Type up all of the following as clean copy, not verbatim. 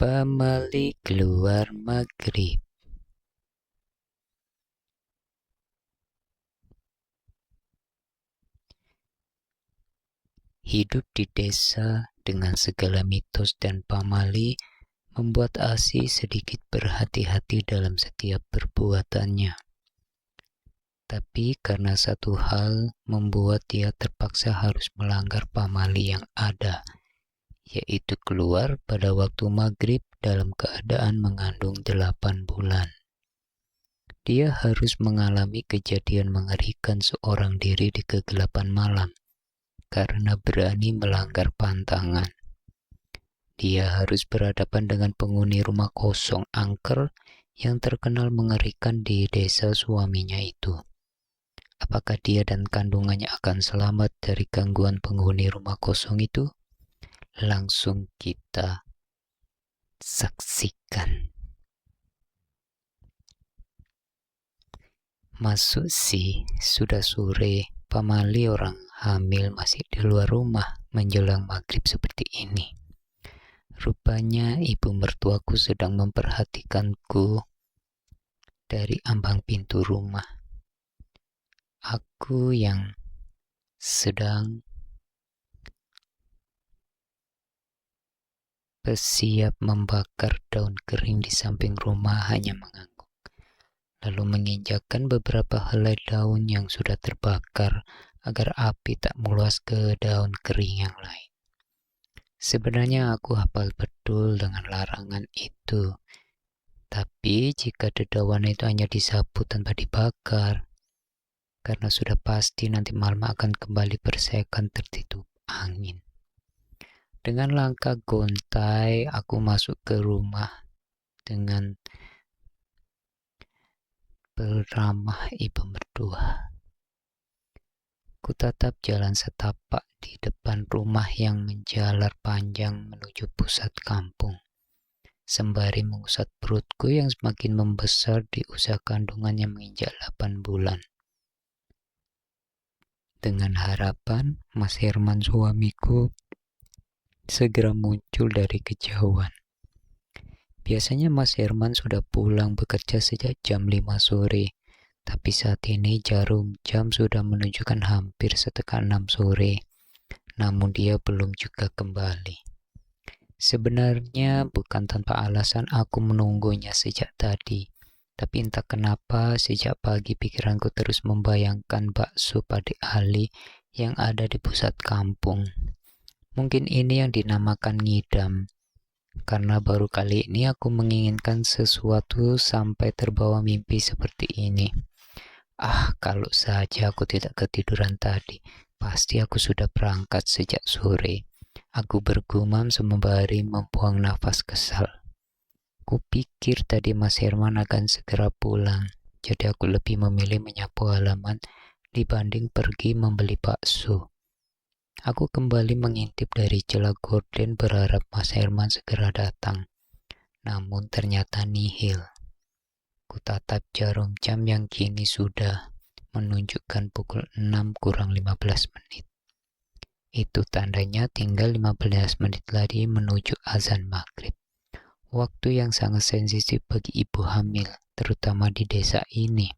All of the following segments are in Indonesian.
Pamali keluar maghrib. Hidup di desa dengan segala mitos dan pamali membuat Asi sedikit berhati-hati dalam setiap perbuatannya. Tapi karena satu hal membuat dia terpaksa harus melanggar pamali yang ada, yaitu keluar pada waktu maghrib dalam keadaan mengandung 8 bulan. Dia harus mengalami kejadian mengerikan seorang diri di kegelapan malam karena berani melanggar pantangan. Dia harus berhadapan dengan penghuni rumah kosong angker yang terkenal mengerikan di desa suaminya itu. Apakah dia dan kandungannya akan selamat dari gangguan penghuni rumah kosong itu? Langsung kita saksikan. Masuk sih, sudah sore. Pamali orang hamil masih di luar rumah menjelang maghrib seperti ini. Rupanya ibu mertuaku sedang memperhatikanku dari ambang pintu rumah. Aku yang sedang bersiap membakar daun kering di samping rumah hanya mengangguk, lalu menginjakkan beberapa helai daun yang sudah terbakar agar api tak meluas ke daun kering yang lain. Sebenarnya aku hafal betul dengan larangan itu, tapi jika dedaunan itu hanya disapu tanpa dibakar, karena sudah pasti nanti malam akan kembali berserakan tertiup angin. Dengan langkah gontai, aku masuk ke rumah dengan beramah ibu mertua. Kutatap jalan setapak di depan rumah yang menjalar panjang menuju pusat kampung, sembari mengusap perutku yang semakin membesar di usia kandungan yang menginjak 8 bulan. Dengan harapan Mas Herman suamiku segera muncul dari kejauhan. Biasanya Mas Herman sudah pulang bekerja sejak jam 5 sore, tapi saat ini jarum jam sudah menunjukkan hampir setekan 6 sore, namun dia belum juga kembali. Sebenarnya bukan tanpa alasan aku menunggunya sejak tadi, tapi entah kenapa sejak pagi pikiranku terus membayangkan bakso Pade Ali yang ada di pusat kampung. Mungkin ini yang dinamakan ngidam, karena baru kali ini aku menginginkan sesuatu sampai terbawa mimpi seperti ini. Kalau saja aku tidak ketiduran tadi, pasti aku sudah berangkat sejak sore. Aku bergumam sembari membuang nafas kesal. Kupikir tadi Mas Herman akan segera pulang, jadi aku lebih memilih menyapu halaman dibanding pergi membeli bakso. Aku kembali mengintip dari celah gorden berharap Mas Herman segera datang, namun ternyata nihil. Kutatap jarum jam yang kini sudah menunjukkan pukul 6 kurang 15 menit. Itu tandanya tinggal 15 menit lagi menuju azan maghrib. Waktu yang sangat sensitif bagi ibu hamil, terutama di desa ini.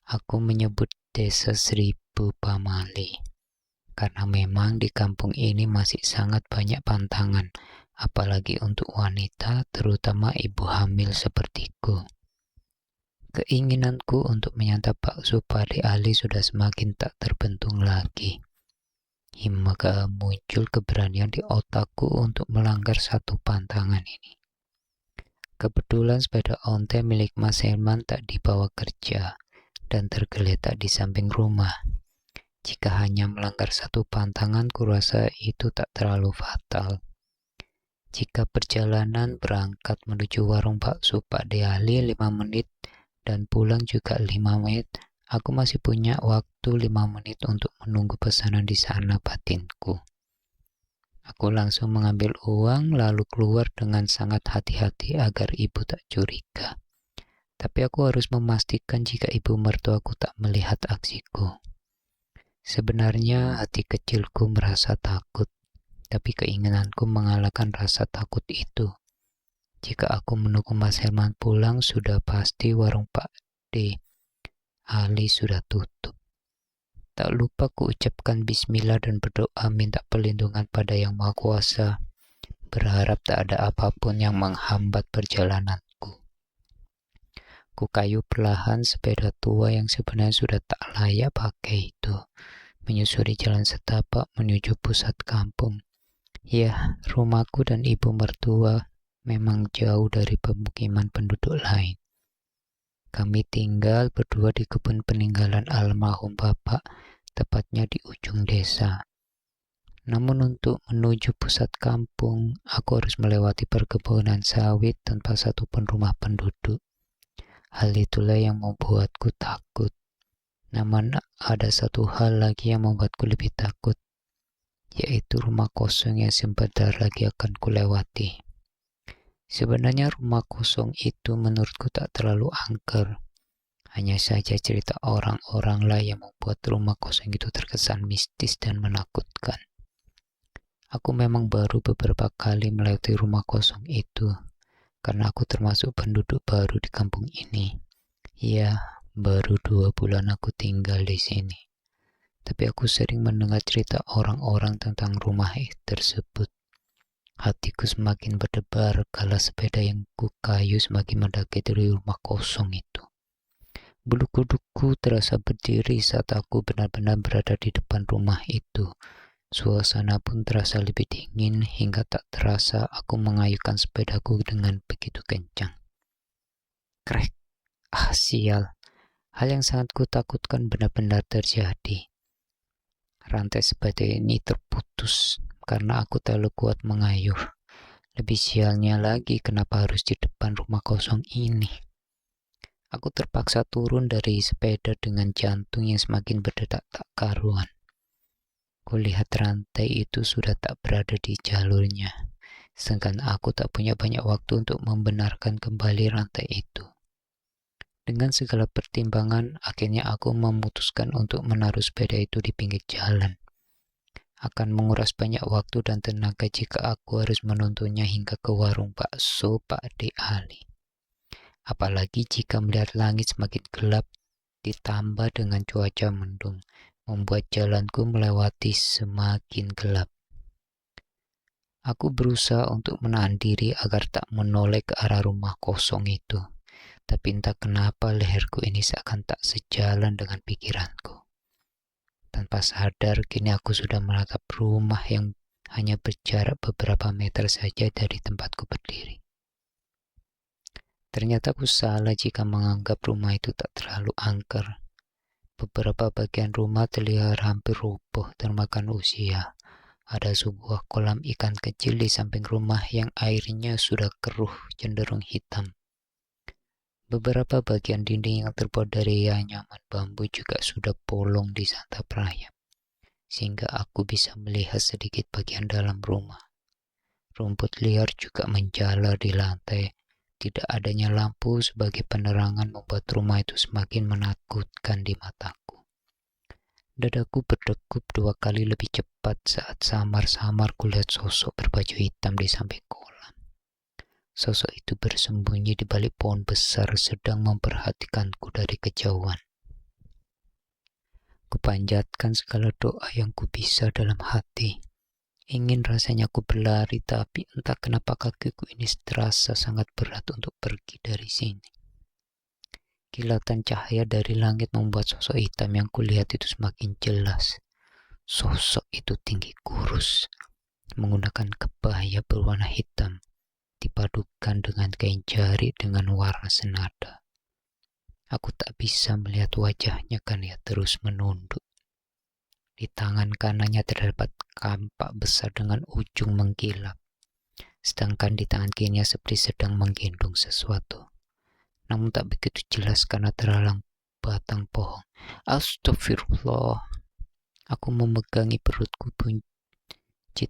Aku menyebut desa Seribu Pamali, karena memang di kampung ini masih sangat banyak pantangan, apalagi untuk wanita, terutama ibu hamil sepertiku. Keinginanku untuk menyantap bakso Pade Ali sudah semakin tak terbentuk lagi. Maka muncul keberanian di otakku untuk melanggar satu pantangan ini. Kebetulan sepeda ontel milik Mas Herman tak dibawa kerja dan tergeletak di samping rumah. Jika hanya melanggar satu pantangan, kurasa itu tak terlalu fatal. Jika perjalanan berangkat menuju warung bakso Pade Ali 5 menit dan pulang juga 5 menit, aku masih punya waktu 5 menit untuk menunggu pesanan di sana, batinku. Aku langsung mengambil uang lalu keluar dengan sangat hati-hati agar ibu tak curiga. Tapi aku harus memastikan jika ibu mertuaku tak melihat aksiku. Sebenarnya hati kecilku merasa takut, tapi keinginanku mengalahkan rasa takut itu. Jika aku menunggu Mas Herman pulang, sudah pasti warung Pak D. Ali sudah tutup. Tak lupa kuucapkan bismillah dan berdoa minta perlindungan pada Yang Maha Kuasa, berharap tak ada apapun yang menghambat perjalananku. Ku kayu perlahan sepeda tua yang sebenarnya sudah tak layak pakai itu, menyusuri jalan setapak menuju pusat kampung. Ya, rumahku dan ibu mertua memang jauh dari pemukiman penduduk lain. Kami tinggal berdua di kebun peninggalan almarhum bapak, tepatnya di ujung desa. Namun untuk menuju pusat kampung, aku harus melewati perkebunan sawit tanpa satupun rumah penduduk. Hal itulah yang membuatku takut. Namun ada satu hal lagi yang membuatku lebih takut, yaitu rumah kosong yang sebentar lagi akan kulewati. Sebenarnya rumah kosong itu menurutku tak terlalu angker. Hanya saja cerita orang-orang lah yang membuat rumah kosong itu terkesan mistis dan menakutkan. Aku memang baru beberapa kali melewati rumah kosong itu, karena aku termasuk penduduk baru di kampung ini. Ya, baru 2 bulan aku tinggal di sini. Tapi aku sering mendengar cerita orang-orang tentang rumah tersebut. Hatiku semakin berdebar kala sepeda yang kukayu semakin mendaki dari rumah kosong itu. Bulu kuduku terasa berdiri saat aku benar-benar berada di depan rumah itu. Suasana pun terasa lebih dingin hingga tak terasa aku mengayuhkan sepedaku dengan begitu kencang. Krek, sial. Hal yang sangat kutakutkan benar-benar terjadi. Rantai sepeda ini terputus karena aku terlalu kuat mengayuh. Lebih sialnya lagi, kenapa harus di depan rumah kosong ini? Aku terpaksa turun dari sepeda dengan jantung yang semakin berdetak tak karuan. Kulihat rantai itu sudah tak berada di jalurnya, sedangkan aku tak punya banyak waktu untuk membenarkan kembali rantai itu. Dengan segala pertimbangan, akhirnya aku memutuskan untuk menaruh sepeda itu di pinggir jalan. Akan menguras banyak waktu dan tenaga jika aku harus menuntunnya hingga ke warung bakso Pak D. Ali. Apalagi jika melihat langit semakin gelap ditambah dengan cuaca mendung, membuat jalanku melewati semakin gelap. Aku berusaha untuk menahan diri agar tak menoleh ke arah rumah kosong itu, tapi entah kenapa leherku ini seakan tak sejalan dengan pikiranku. Tanpa sadar, kini aku sudah menatap rumah yang hanya berjarak beberapa meter saja dari tempatku berdiri. Ternyata aku salah jika menganggap rumah itu tak terlalu angker. Beberapa bagian rumah terlihat hampir roboh termakan usia. Ada sebuah kolam ikan kecil di samping rumah yang airnya sudah keruh cenderung hitam. Beberapa bagian dinding yang terbuat dari anyaman bambu juga sudah bolong di santap rayap, sehingga aku bisa melihat sedikit bagian dalam rumah. Rumput liar juga menjalar di lantai. Tidak adanya lampu sebagai penerangan membuat rumah itu semakin menakutkan di mataku. Dadaku berdegup 2 kali lebih cepat saat samar-samar kulihat sosok berbaju hitam di samping kolam. Sosok itu bersembunyi di balik pohon besar sedang memperhatikanku dari kejauhan. Kupanjatkan segala doa yang kubisa dalam hati. Ingin rasanya ku berlari, tapi entah kenapa kakiku ini terasa sangat berat untuk pergi dari sini. Kilatan cahaya dari langit membuat sosok hitam yang kulihat itu semakin jelas. Sosok itu tinggi kurus, menggunakan kebaya berwarna hitam, dipadukan dengan kain jari dengan warna senada. Aku tak bisa melihat wajahnya karena ia terus menunduk. Di tangan kanannya terdapat kampak besar dengan ujung mengkilap, sedangkan di tangan kirinya seperti sedang menggendong sesuatu. Namun tak begitu jelas karena terhalang batang pohon. Astagfirullah. Aku memegangi perutku, buncitku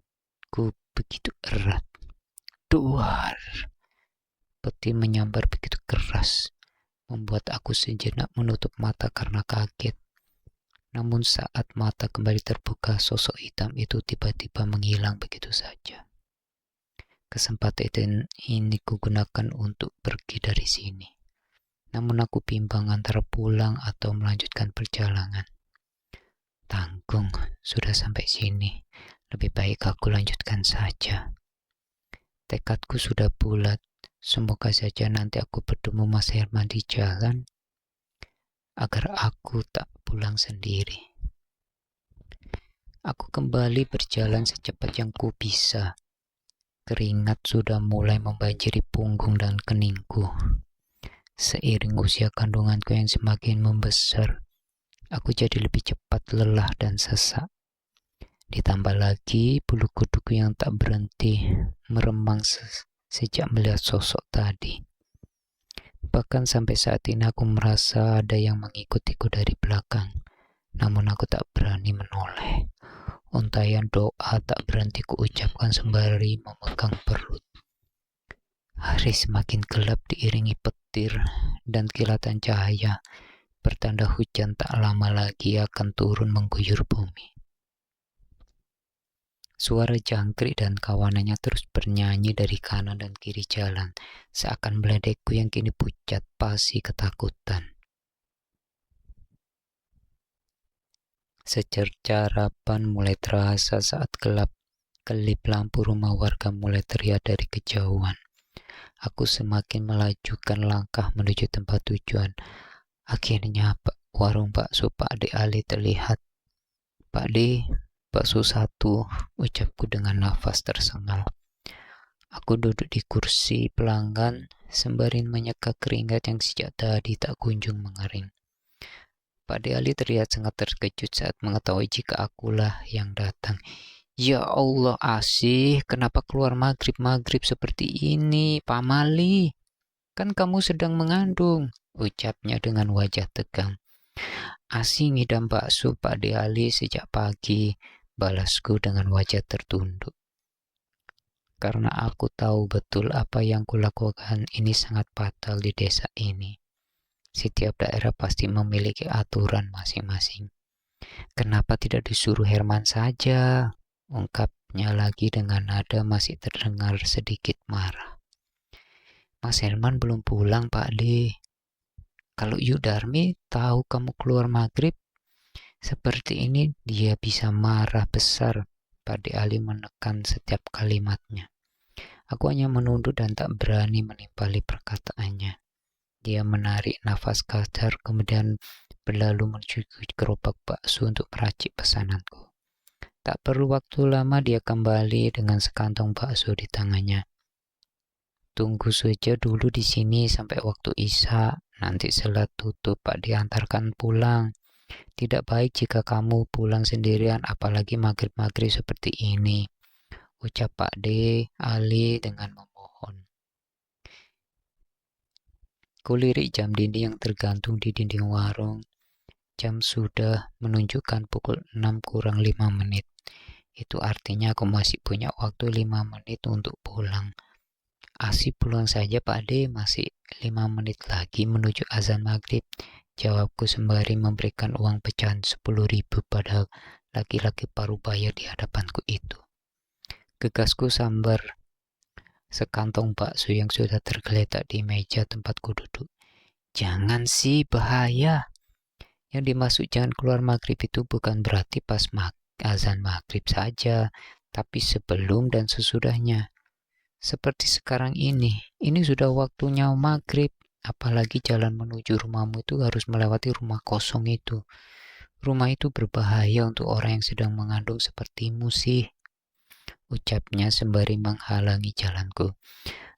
begitu erat. Duar. Peti menyambar begitu keras, membuat aku sejenak menutup mata karena kaget. Namun saat mata kembali terbuka, sosok hitam itu tiba-tiba menghilang begitu saja. Kesempatan ini kugunakan untuk pergi dari sini. Namun aku bimbang antara pulang atau melanjutkan perjalanan. Tanggung, sudah sampai sini. Lebih baik aku lanjutkan saja. Tekadku sudah bulat. Semoga saja nanti aku bertemu Mas Herman di jalan, agar aku tak pulang sendiri. Aku kembali berjalan secepat yang ku bisa. Keringat sudah mulai membanjiri punggung dan keningku. Seiring usia kandunganku yang semakin membesar, aku jadi lebih cepat lelah dan sesak. Ditambah lagi bulu kuduku yang tak berhenti meremang sejak melihat sosok tadi. Bahkan sampai saat ini aku merasa ada yang mengikutiku dari belakang. Namun aku tak berani menoleh. Untayan doa tak berhenti kuucapkan sembari memegang perut. Hari semakin gelap diiringi petir dan kilatan cahaya, pertanda hujan tak lama lagi akan turun mengguyur bumi. Suara jangkrik dan kawanannya terus bernyanyi dari kanan dan kiri jalan, seakan meledekku yang kini pucat pasi ketakutan. Secerca harapan mulai terasa saat kelip lampu rumah warga mulai terlihat dari kejauhan. Aku semakin melajukan langkah menuju tempat tujuan. Akhirnya warung bakso Pak De Ali terlihat. Pak De, bakso satu, ucapku dengan nafas tersengal. Aku duduk di kursi pelanggan sembari menyeka keringat yang sejak tadi tak kunjung mengering. Pak De Ali terlihat sangat terkejut saat mengetahui jika akulah yang datang. Ya Allah, Asih, kenapa keluar maghrib-maghrib seperti ini, Pak Mali? Kan kamu sedang mengandung, ucapnya dengan wajah tegang. Asih ngidam bakso Pak De Ali sejak pagi, balasku dengan wajah tertunduk. Karena aku tahu betul apa yang kulakukan ini sangat fatal di desa ini. Setiap daerah pasti memiliki aturan masing-masing. Kenapa tidak disuruh Herman saja? Ungkapnya lagi dengan nada masih terdengar sedikit marah. Mas Herman belum pulang, Pak De. Kalau Yudarmi tahu kamu keluar maghrib seperti ini, dia bisa marah besar. Pak De Ali menekan setiap kalimatnya. Aku hanya menunduk dan tak berani menimpali perkataannya. Dia menarik nafas kasar, kemudian berlalu menuju gerobak bakso untuk meracik pesananku. Tak perlu waktu lama dia kembali dengan sekantong bakso di tangannya. Tunggu saja dulu di sini sampai waktu isya, nanti setelah tutup Pak diantarkan pulang. Tidak baik jika kamu pulang sendirian, apalagi maghrib-maghrib seperti ini, ucap Pak De Ali dengan memohon. Kulirik jam dinding yang tergantung di dinding warung. Jam sudah menunjukkan pukul 6 kurang 5 menit. Itu artinya aku masih punya waktu 5 menit untuk pulang. Asih pulang saja Pak De, masih 5 menit lagi menuju azan maghrib, jawabku sembari memberikan uang pecahan 10.000 pada laki-laki parubaya di hadapanku itu. Gegasku sambar sekantong bakso yang sudah tergeletak di meja tempatku duduk. Jangan sih, bahaya. Yang dimaksud jangan keluar maghrib itu bukan berarti pas azan maghrib saja, tapi sebelum dan sesudahnya. Seperti sekarang ini sudah waktunya maghrib, apalagi jalan menuju rumahmu itu harus melewati rumah kosong itu. Rumah itu berbahaya untuk orang yang sedang mengandung sepertimu sih, ucapnya sembari menghalangi jalanku.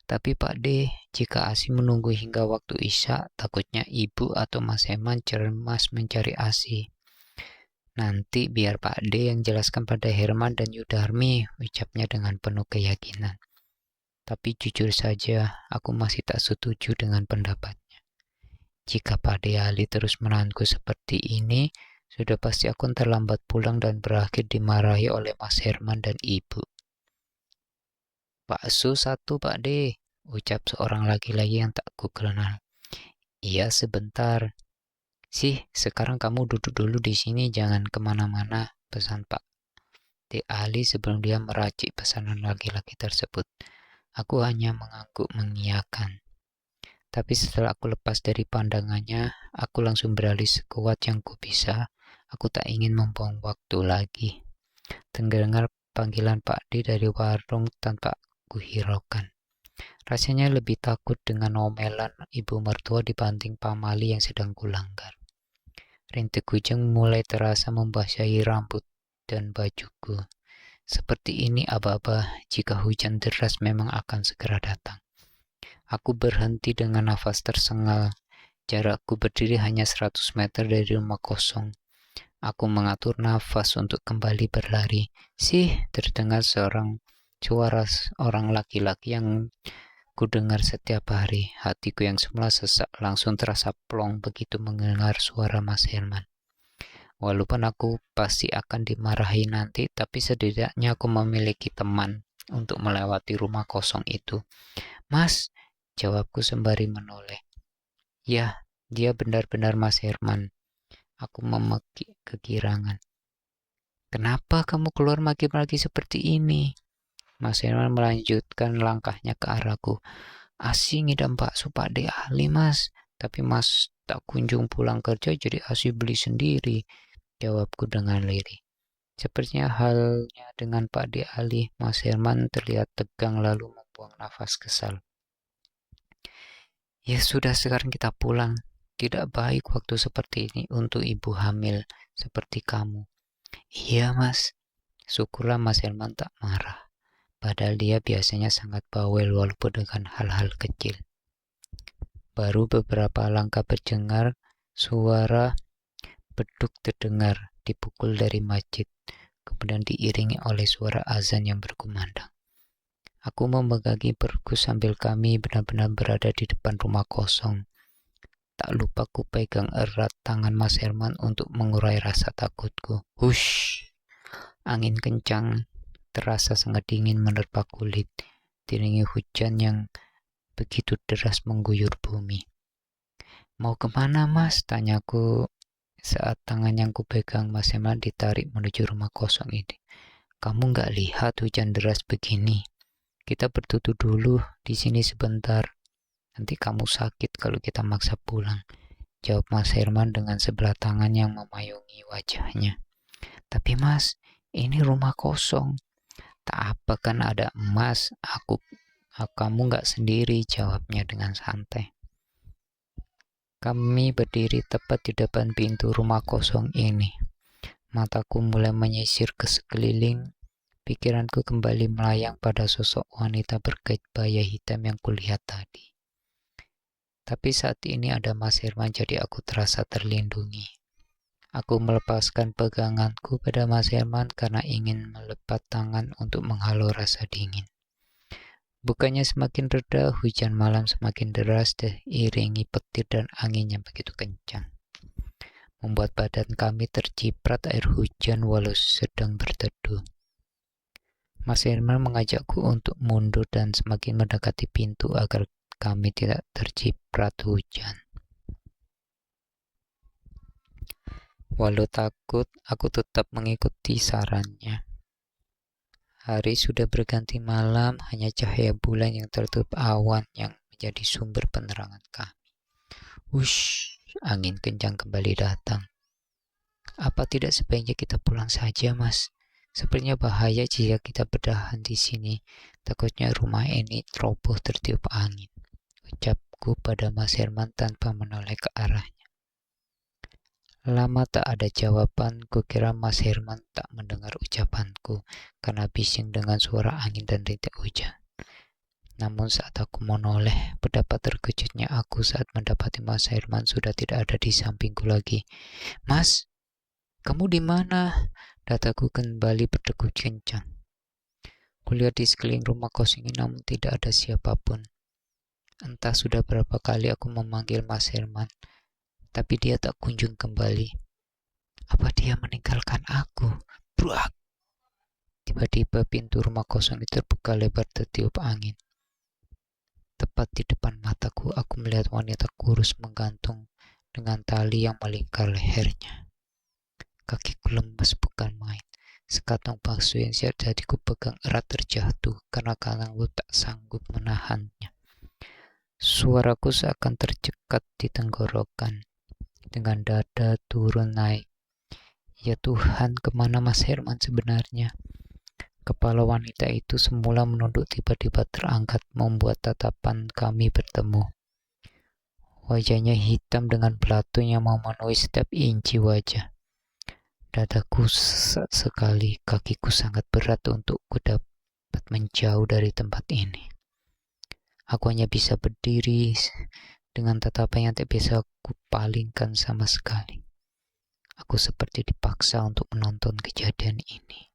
Tapi Pak De, jika Asih menunggu hingga waktu isya, takutnya ibu atau Mas Herman cemas mencari Asih. Nanti biar Pak De yang jelaskan pada Herman dan Yudarmi, ucapnya dengan penuh keyakinan. Tapi jujur saja, aku masih tak setuju dengan pendapatnya. Jika Pak De Ali terus menahanku seperti ini, sudah pasti aku terlambat pulang dan berakhir dimarahi oleh Mas Herman dan ibu. Bakso satu Pak De, ucap seorang laki-laki yang tak kukenal. Iya sebentar. Sih, sekarang kamu duduk dulu di sini, jangan kemana-mana, pesan Pak De Ali sebelum dia meracik pesanan laki-laki tersebut. Aku hanya mengangguk mengiyakan. Tapi setelah aku lepas dari pandangannya, aku langsung beralih sekuat yang ku bisa. Aku tak ingin membuang waktu lagi. Terdengar panggilan Pak D dari warung tanpa kuhiraukan. Rasanya lebih takut dengan omelan ibu mertua dibanding pamali yang sedang kulanggar. Rintik hujan mulai terasa membasahi rambut dan bajuku. Seperti ini aba-aba jika hujan deras memang akan segera datang. Aku berhenti dengan nafas tersengal. Jarakku berdiri hanya 100 meter dari rumah kosong. Aku mengatur nafas untuk kembali berlari. Terdengar suara orang laki-laki yang kudengar setiap hari. Hatiku yang semula sesak langsung terasa plong begitu mendengar suara Mas Herman. Walaupun aku pasti akan dimarahi nanti, tapi setidaknya aku memiliki teman untuk melewati rumah kosong itu. Mas, jawabku sembari menoleh. Ya, dia benar-benar Mas Herman. Aku memekik kegirangan. Kenapa kamu keluar maki-maki seperti ini? Mas Herman melanjutkan langkahnya ke arahku. Asi ngidam bakso Pak D ahli mas. Tapi mas tak kunjung pulang kerja jadi Asi beli sendiri. Jawabku dengan lirih. Sepertinya halnya dengan Pak D Ali, Mas Herman terlihat tegang lalu membuang nafas kesal. Ya sudah, sekarang kita pulang. Tidak baik waktu seperti ini untuk ibu hamil seperti kamu. Iya mas, syukurlah Mas Herman tak marah. Padahal dia biasanya sangat bawel walaupun dengan hal-hal kecil. Baru beberapa langkah berjengar, suara beduk terdengar dipukul dari masjid, kemudian diiringi oleh suara azan yang berkumandang. Aku memegangi perutku sambil kami benar-benar berada di depan rumah kosong. Tak lupa ku pegang erat tangan Mas Herman untuk mengurai rasa takutku. Hush! Angin kencang terasa sangat dingin menerpa kulit, diiringi hujan yang begitu deras mengguyur bumi. Mau kemana mas? Tanyaku saat tangan yang kupegang Mas Herman ditarik menuju rumah kosong ini. Kamu nggak lihat hujan deras begini? Kita bertutup dulu di sini sebentar. Nanti kamu sakit kalau kita maksa pulang. Jawab Mas Herman dengan sebelah tangan yang memayungi wajahnya. Tapi mas, ini rumah kosong. Tak apa kan ada emas. Kamu nggak sendiri, jawabnya dengan santai. Kami berdiri tepat di depan pintu rumah kosong ini. Mataku mulai menyisir ke sekeliling. Pikiranku kembali melayang pada sosok wanita berkebaya hitam yang kulihat tadi. Tapi saat ini ada Mas Herman, jadi aku terasa terlindungi. Aku melepaskan peganganku pada Mas Herman karena ingin melepas tangan untuk menghalau rasa dingin. Bukannya semakin reda, hujan malam semakin deras diiringi petir dan angin yang begitu kencang. Membuat badan kami terciprat air hujan walau sedang berteduh. Mas Herman mengajakku untuk mundur dan semakin mendekati pintu agar kami tidak terciprat hujan. Walau takut, aku tetap mengikuti sarannya. Hari sudah berganti malam, hanya cahaya bulan yang tertutup awan yang menjadi sumber penerangan kami. Wush, angin kencang kembali datang. Apa tidak sebaiknya kita pulang saja, Mas? Sepertinya bahaya jika kita bertahan di sini. Takutnya rumah ini roboh tertiup angin. Ucapku pada Mas Herman tanpa menoleh ke arahnya. Lama tak ada jawaban. Kukira Mas Herman tak mendengar ucapanku karena bising dengan suara angin dan rintik hujan. Namun saat aku menoleh, betapa terkejutnya aku saat mendapati Mas Herman sudah tidak ada di sampingku lagi. Mas, kamu di mana? Dataku kembali berdegup kencang. Kulihat di sekeliling rumah kosong ini namun tidak ada siapapun. Entah sudah berapa kali aku memanggil Mas Herman, tapi dia tak kunjung kembali. Apa dia meninggalkan aku? Bruak! Tiba-tiba pintu rumah kosong itu terbuka lebar tertiup angin. Tepat di depan mataku, aku melihat wanita kurus menggantung dengan tali yang melingkar lehernya. Kakiku lemas bukan main. Sekantong palsu yang tadi kupegang erat terjatuh karena kalangku tak sanggup menahannya. Suaraku seakan tercekat di tenggorokan, dengan dada turun naik. Ya Tuhan, kemana Mas Herman sebenarnya? Kepala wanita itu semula menunduk tiba-tiba terangkat membuat tatapan kami bertemu. Wajahnya hitam dengan belatung yang memenuhi setiap inci wajah. Dadaku sesak sekali, kakiku sangat berat untuk ku dapat menjauh dari tempat ini. Aku hanya bisa berdiri dengan tatapan yang tak bisa ku palingkan sama sekali. Aku seperti dipaksa untuk menonton kejadian ini.